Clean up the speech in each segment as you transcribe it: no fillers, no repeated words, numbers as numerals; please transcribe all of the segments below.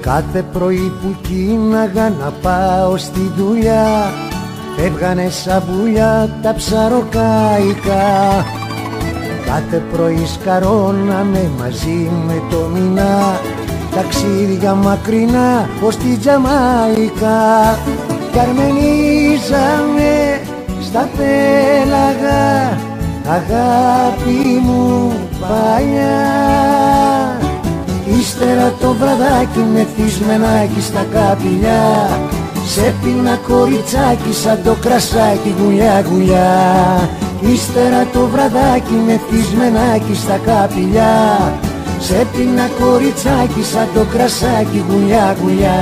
Κάθε πρωί που κοίναγα να πάω στη δουλειά, φεύγανε σαν πουλιά τα ψαροκάικα. Κάθε πρωί σκαρώναμε μαζί με το μηνά, ταξίδια μακρινά ως τη Τζαμάικα. Κι αρμενίζαμε στα πέλαγα, αγάπη μου παλιά. Ύστερα το βραδάκι μεθυσμενάκι στα καπηλιά, σε πίνα κοριτσάκι σαν το κρασάκι γουλιά γουλιά. Ύστερα το βραδάκι μεθυσμενάκι στα καπηλιά, σε πίνα κοριτσάκι σαν το κρασάκι γουλιά γουλιά.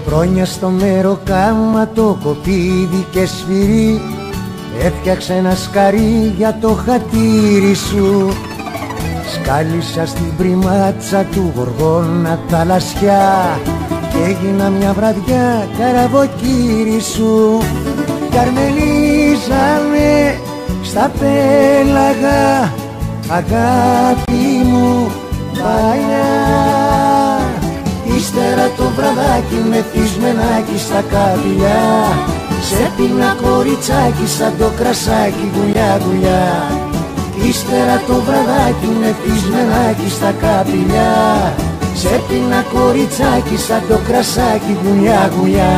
Χρόνια στο μεροκάμα το κοπίδι και σφυρί, έφτιαξε ένα σκαρί για το χατήρι σου. Σκάλισα στην πριμάτσα του γοργόνα τα λασιά και έγινα μια βραδιά καραβοκύρι σου. Κι αρμενίζαμε στα πέλαγα, αγάπη μου παλιά. Ύστερα το βραδάκι μεθυσμενάκι στα καπηλιά, σε πίνα κοριτσάκι σαν το κρασάκι γουλιά γουλιά. Ύστερα το βραδάκι μεθυσμενάκι στα καπηλιά, σε πίνα κοριτσάκι σαν το κρασάκι γουλιά γουλιά.